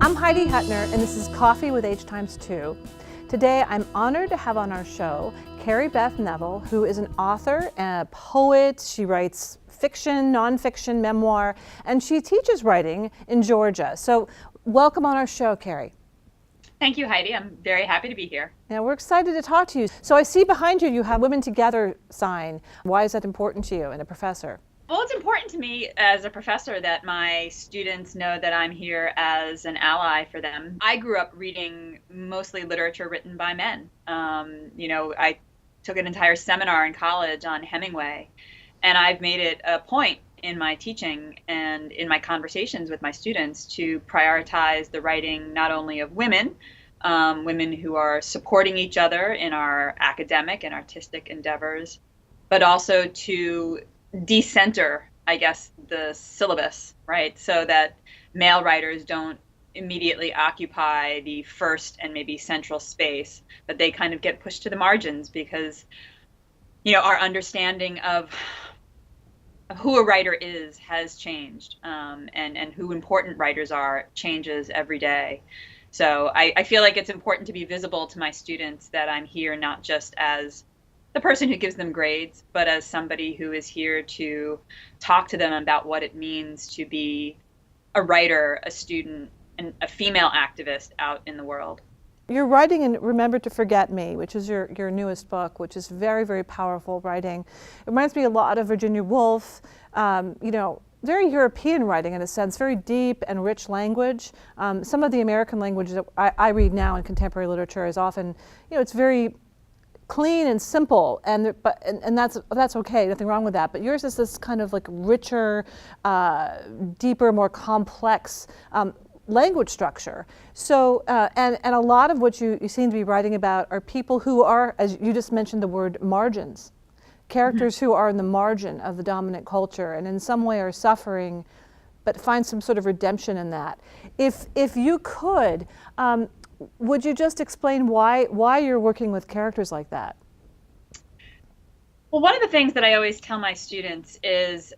I'm Heidi Hutner, and this is Coffee with Hx2. Today, I'm honored to have on our show Kerry Beth Neville, who is an author and a poet. She writes fiction, nonfiction, memoir, and she teaches writing in Georgia. So welcome on our show, Kerry. Thank you, Heidi. I'm very happy to be here. Now, we're excited to talk to you. So I see behind you, you have Women Together sign. Why is that important to you and a professor? Well, it's important to me as a professor that my students know that I'm here as an ally for them. I grew up reading mostly literature written by men. I took an entire seminar in college on Hemingway, and I've made it a point in my teaching and in my conversations with my students to prioritize the writing not only of women, women who are supporting each other in our academic and artistic endeavors, but also to decenter, I guess, the syllabus, right? So that male writers don't immediately occupy the first and maybe central space, but they kind of get pushed to the margins because, our understanding of who a writer is has changed, and who important writers are changes every day. So I feel like it's important to be visible to my students that I'm here not just as the person who gives them grades, but as somebody who is here to talk to them about what it means to be a writer, a student, and a female activist out in the world. You're writing in Remember to Forget Me, which is your newest book, which is very, very powerful writing. It reminds me a lot of Virginia Woolf, very European writing in a sense, very deep and rich language. Some of the American language that I read now in contemporary literature is often, it's very clean and simple, and that's okay, nothing wrong with that. But yours is this kind of like richer, deeper, more complex language structure. So, and a lot of what you seem to be writing about are people who are, as you just mentioned the word, margins. Characters who are in the margin of the dominant culture and in some way are suffering, but find some sort of redemption in that. If you could, would you just explain why you're working with characters like that? Well, one of the things that I always tell my students is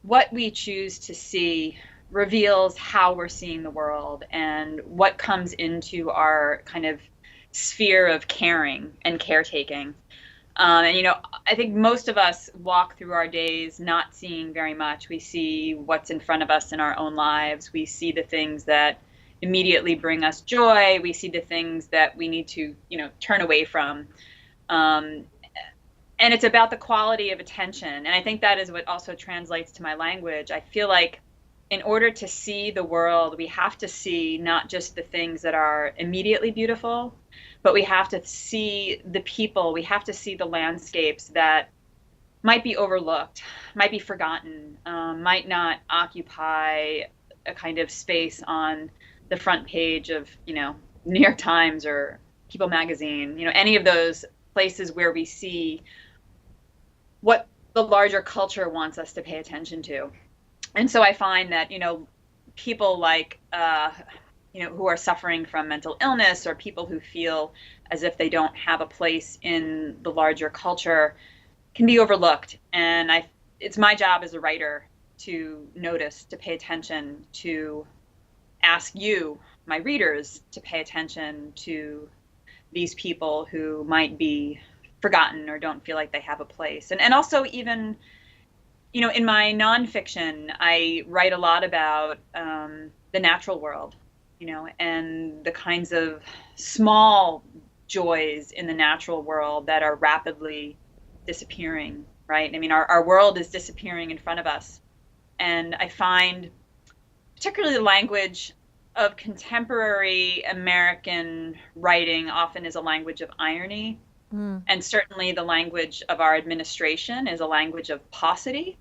what we choose to see reveals how we're seeing the world and what comes into our kind of sphere of caring and caretaking. I think most of us walk through our days not seeing very much. We see what's in front of us in our own lives. We see the things that immediately bring us joy. We see the things that we need to, turn away from. And it's about the quality of attention. And I think that is what also translates to my language. I feel like in order to see the world, we have to see not just the things that are immediately beautiful, but we have to see the people, we have to see the landscapes that might be overlooked, might be forgotten, might not occupy a kind of space on the front page of, New York Times or People magazine, any of those places where we see what the larger culture wants us to pay attention to. And so I find that, people like, who are suffering from mental illness or people who feel as if they don't have a place in the larger culture can be overlooked. And it's my job as a writer to notice, to pay attention, to ask you, my readers, to pay attention to these people who might be forgotten or don't feel like they have a place. And also even, in my nonfiction, I write a lot about the natural world, and the kinds of small joys in the natural world that are rapidly disappearing, right? I mean, our world is disappearing in front of us. And I find particularly the language of contemporary American writing often is a language of irony. And certainly the language of our administration is a language of paucity.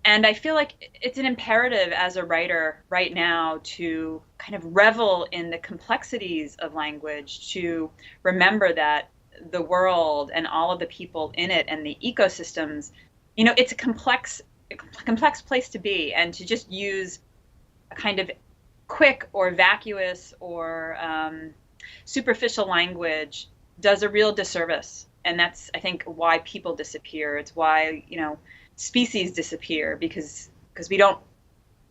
And I feel like it's an imperative as a writer right now to kind of revel in the complexities of language, to remember that the world and all of the people in it and the ecosystems, it's a complex place to be. And to just use a kind of quick or vacuous or superficial language does a real disservice. And that's, I think, why people disappear. It's why, species disappear, because we don't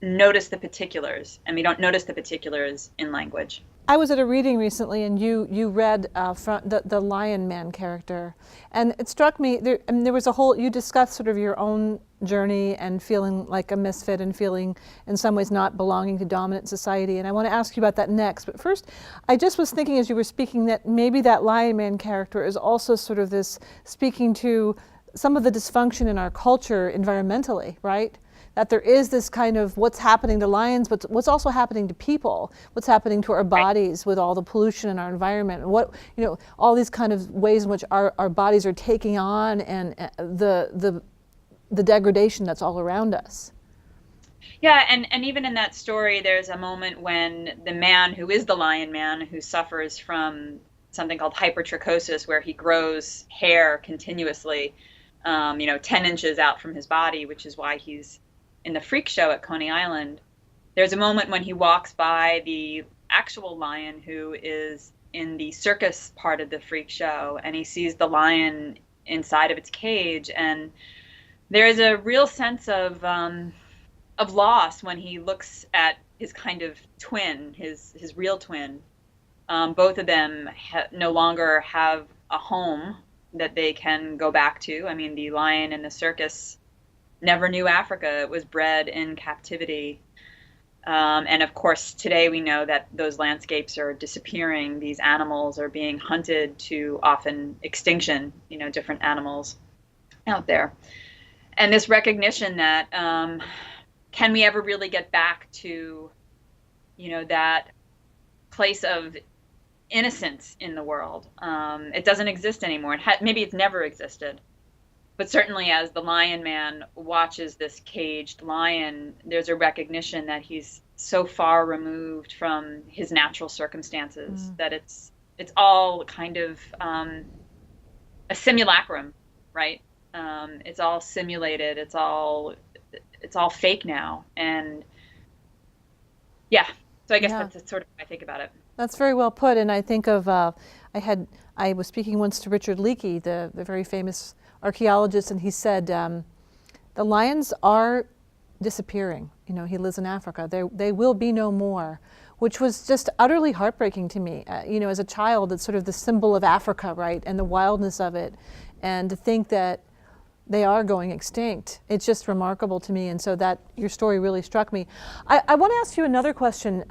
notice the particulars, and we don't notice the particulars in language. I was at a reading recently, and you read from the Lion Man character, and it struck me. There was a whole. You discussed sort of your own journey and feeling like a misfit and feeling, in some ways, not belonging to dominant society. And I want to ask you about that next. But first, I just was thinking as you were speaking that maybe that Lion Man character is also sort of this speaking to some of the dysfunction in our culture environmentally, right? That there is this kind of what's happening to lions, but what's also happening to people, what's happening to our bodies with all the pollution in our environment, and what, all these kind of ways in which our bodies are taking on, and the degradation that's all around us. Yeah, and even in that story, there's a moment when the man who is the Lion Man, who suffers from something called hypertrichosis, where he grows hair continuously, 10 inches out from his body, which is why he's in the freak show at Coney Island. There's a moment when he walks by the actual lion who is in the circus part of the freak show, and he sees the lion inside of its cage, and there is a real sense of loss when he looks at his kind of twin, his real twin. Both of them no longer have a home that they can go back to. I mean, the lion in the circus never knew Africa. It was bred in captivity. And of course, today we know that those landscapes are disappearing. These animals are being hunted to often extinction, different animals out there. And this recognition that can we ever really get back to, that place of innocence in the world? It doesn't exist anymore. Maybe it's never existed. But certainly as the Lion Man watches this caged lion, there's a recognition that he's so far removed from his natural circumstances that it's all kind of a simulacrum, right? It's all simulated. It's all fake now. And yeah, so I guess that's sort of how I think about it. That's very well put. And I think of, I was speaking once to Richard Leakey, the very famous archaeologist, and he said the lions are disappearing. He lives in Africa. They will be no more, which was just utterly heartbreaking to me. As a child, it's sort of the symbol of Africa, right, and the wildness of it, and to think that they are going extinct. It's just remarkable to me, and so that your story really struck me. I want to ask you another question.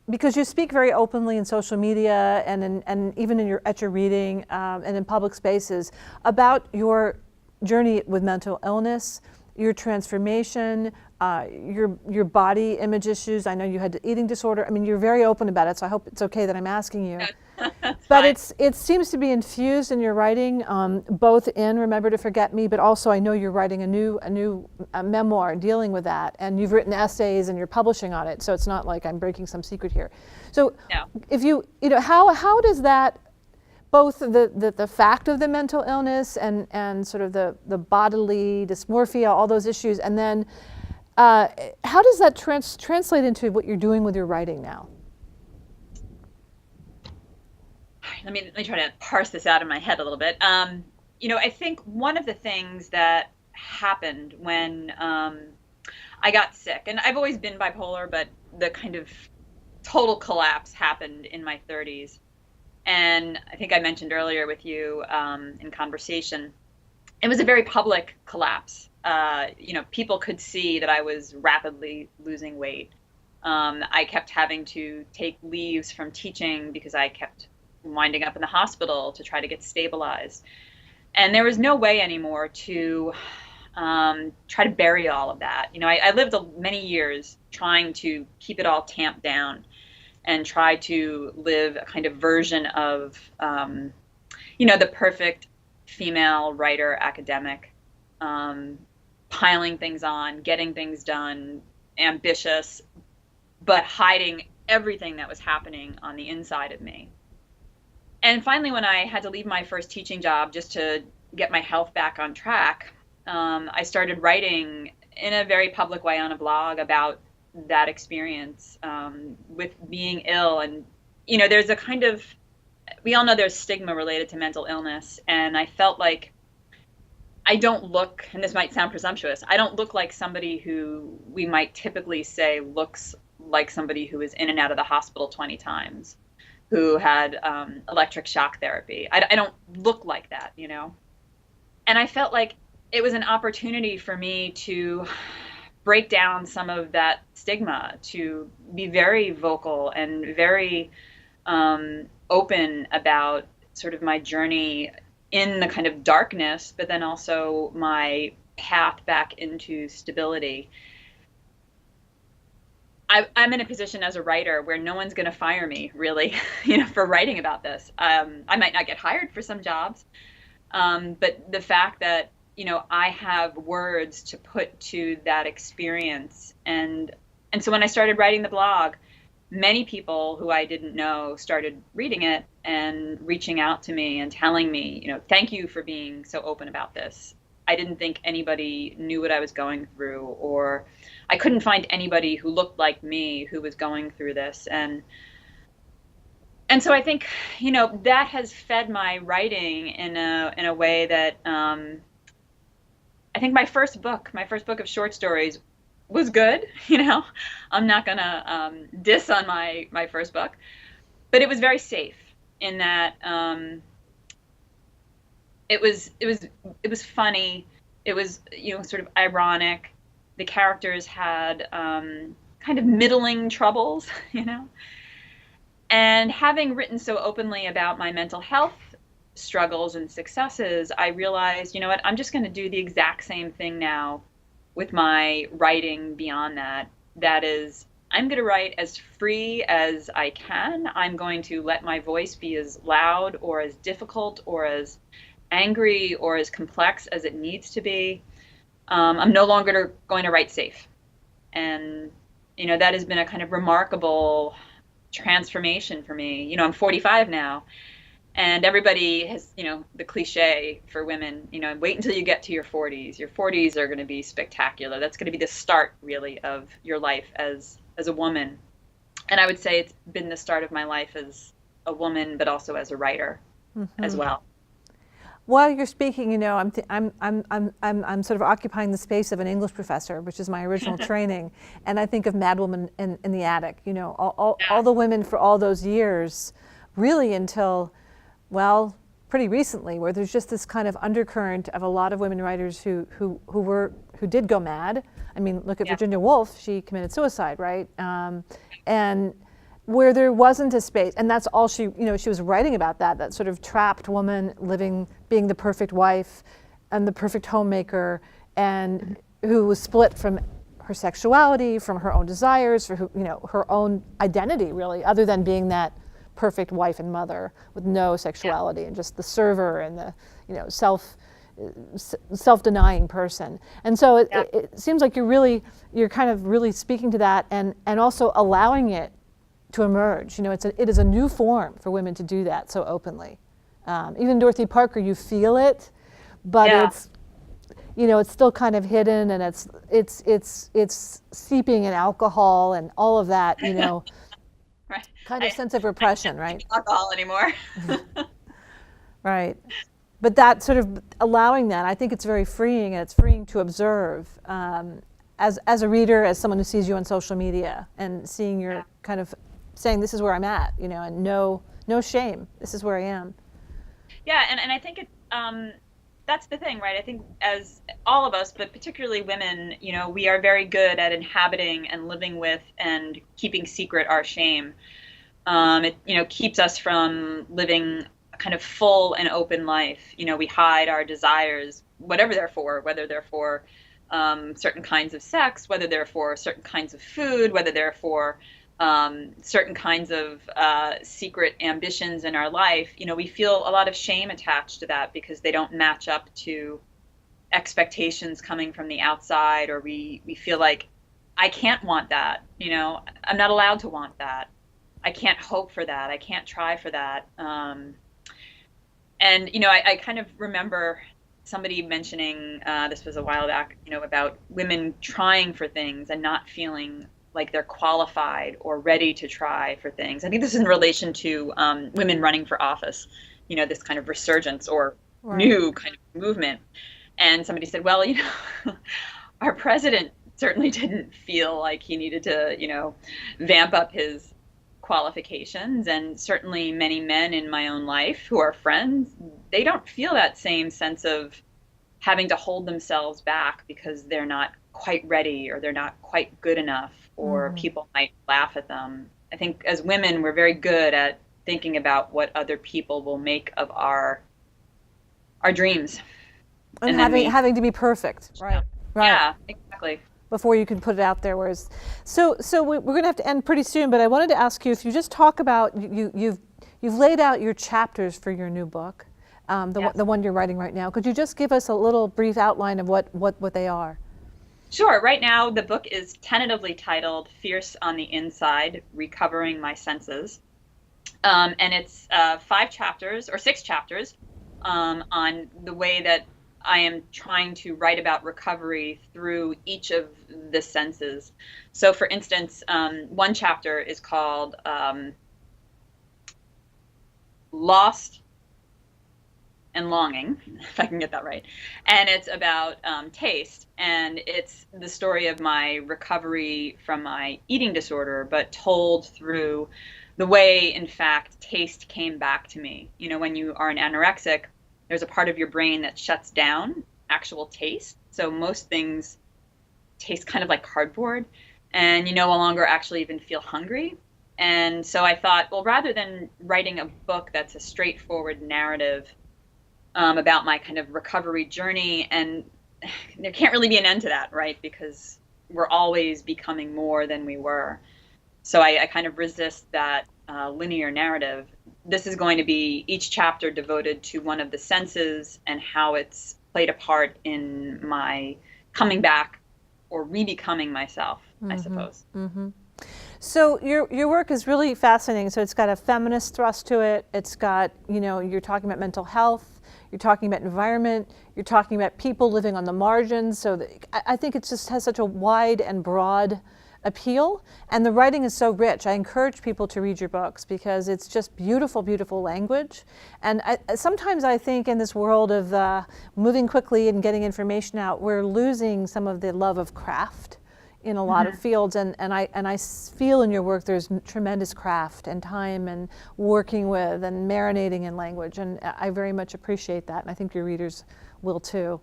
Because you speak very openly in social media and even at your reading and in public spaces about your journey with mental illness, your transformation, your body image issues. I know you had an eating disorder. I mean, you're very open about it, so I hope it's okay that I'm asking you. But it seems to be infused in your writing, both in Remember to Forget Me, but also I know you're writing a new memoir dealing with that, and you've written essays and you're publishing on it. So it's not like I'm breaking some secret here. So if how does that, both the fact of the mental illness and sort of the bodily dysmorphia, all those issues, and then how does that translate into what you're doing with your writing now? Let me try to parse this out in my head a little bit. I think one of the things that happened when I got sick, and I've always been bipolar, but the kind of total collapse happened in my 30s. And I think I mentioned earlier with you in conversation, it was a very public collapse. People could see that I was rapidly losing weight. I kept having to take leaves from teaching because I kept winding up in the hospital to try to get stabilized. And there was no way anymore to try to bury all of that. I lived many years trying to keep it all tamped down and try to live a kind of version of, the perfect female writer academic, piling things on, getting things done, ambitious, but hiding everything that was happening on the inside of me. And finally, when I had to leave my first teaching job just to get my health back on track, I started writing in a very public way on a blog about that experience with being ill. And, there's a kind of, we all know there's stigma related to mental illness. And I felt like I don't look, and this might sound presumptuous, I don't look like somebody who we might typically say looks like somebody who is in and out of the hospital 20 times, who had electric shock therapy. I don't look like that, you know? And I felt like it was an opportunity for me to break down some of that stigma, to be very vocal and very open about sort of my journey in the kind of darkness, but then also my path back into stability. I'm in a position as a writer where no one's going to fire me, really, you know, for writing about this. I might not get hired for some jobs, but the fact that, you know, I have words to put to that experience, and so when I started writing the blog, many people who I didn't know started reading it and reaching out to me and telling me, you know, thank you for being so open about this. I didn't think anybody knew what I was going through, or I couldn't find anybody who looked like me who was going through this. And so I think, you know, that has fed my writing in a way that I think my first book of short stories was good. You know, I'm not gonna diss on my first book, but it was very safe in that it was funny. It was, you know, sort of ironic. The characters had kind of middling troubles, you know. And having written so openly about my mental health struggles and successes, I realized, you know what, I'm just going to do the exact same thing now with my writing beyond that. That is, I'm going to write as free as I can. I'm going to let my voice be as loud or as difficult or as angry or as complex as it needs to be. I'm no longer going to write safe. And, you know, that has been a kind of remarkable transformation for me. You know, I'm 45 now, and everybody has, you know, the cliche for women, you know, wait until you get to your 40s. Your 40s are going to be spectacular. That's going to be the start, really, of your life as a woman. And I would say it's been the start of my life as a woman, but also as a writer as well. While you're speaking, you know, I'm sort of occupying the space of an English professor, which is my original training, and I think of Mad Woman in the Attic. You know, all the women for all those years, really until, well, pretty recently, where there's just this kind of undercurrent of a lot of women writers who did go mad. I mean, look at Virginia Woolf; she committed suicide, right? And where there wasn't a space, and that's all she, you know, she was writing about that sort of trapped woman living, being the perfect wife and the perfect homemaker, and who was split from her sexuality, from her own desires, for who, you know, her own identity, really, other than being that perfect wife and mother with no sexuality and just the server and the, you know, self-denying person. And so it seems like you're kind of really speaking to that, and also allowing it to emerge. You know, it is a new form for women to do that so openly. Even Dorothy Parker, you feel it, but it's, you know, it's still kind of hidden, and it's seeping in alcohol and all of that, you know, Right. kind of sense of repression, right? Alcohol anymore. Right. But that sort of allowing that, I think it's very freeing, and it's freeing to observe as a reader, as someone who sees you on social media and seeing your kind of saying, this is where I'm at, you know, and no shame. This is where I am. Yeah, and I think that's the thing, right? I think as all of us, but particularly women, you know, we are very good at inhabiting and living with and keeping secret our shame. It, you know, keeps us from living a kind of full and open life. You know, we hide our desires, whatever they're for, whether they're for certain kinds of sex, whether they're for certain kinds of food, whether they're for certain kinds of secret ambitions in our life. You know, we feel a lot of shame attached to that because they don't match up to expectations coming from the outside, or we feel like, I can't want that, you know, I'm not allowed to want that. I can't hope for that. I can't try for that. And, you know, I kind of remember somebody mentioning, this was a while back, you know, about women trying for things and not feeling like they're qualified or ready to try for things. I think this is in relation to women running for office, you know, this kind of resurgence or new kind of movement. And somebody said, well, our president certainly didn't feel like he needed to, vamp up his qualifications. And certainly many men in my own life who are friends, they don't feel that same sense of having to hold themselves back because they're not quite ready or they're not quite good enough, or people might laugh at them. I think as women, we're very good at thinking about what other people will make of our dreams. And having to be perfect, right? Right. Yeah, exactly. Before you can put it out there. Whereas, so we're going to have to end pretty soon. But I wanted to ask you if you just talk about you've laid out your chapters for your new book, the one you're writing right now. Could you just give us a little brief outline of what they are? Sure. Right now, the book is tentatively titled "Fierce on the Inside: Recovering My Senses," and it's 5 chapters or 6 chapters on the way that I am trying to write about recovery through each of the senses. So, for instance, one chapter is called Lost and Longing, if I can get that right. And it's about taste. And it's the story of my recovery from my eating disorder, but told through the way, in fact, taste came back to me. When you are an anorexic, there's a part of your brain that shuts down actual taste. So most things taste kind of like cardboard, and you no longer actually even feel hungry. And so I thought, well, rather than writing a book that's a straightforward narrative about my kind of recovery journey, and there can't really be an end to that, right? Because we're always becoming more than we were. So I kind of resist that linear narrative. This is going to be each chapter devoted to one of the senses and how it's played a part in my coming back or re-becoming myself, I suppose. So your work is really fascinating. So it's got a feminist thrust to it. It's got, you're talking about mental health, you're talking about environment, you're talking about people living on the margins. So I think it just has such a wide and broad appeal, and the writing is so rich. I encourage people to read your books because it's just beautiful, beautiful language. And sometimes I think in this world of moving quickly and getting information out, we're losing some of the love of craft in a lot of fields. And I feel in your work there's tremendous craft and time and working with and marinating in language. And I very much appreciate that. And I think your readers will too.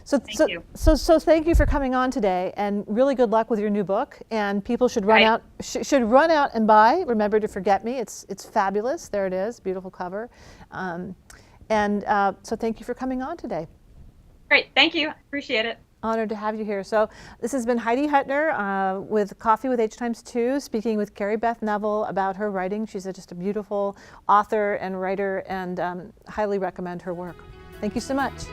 So thank you for coming on today, and really good luck with your new book. And people should run out and buy Remember to Forget Me. It's fabulous. There it is, beautiful cover. So thank you for coming on today. Great, thank you. Appreciate it. Honored to have you here. So this has been Heidi Hutner with Coffee with Hx2, speaking with Kerry Beth Neville about her writing. She's just a beautiful author and writer, and highly recommend her work. Thank you so much.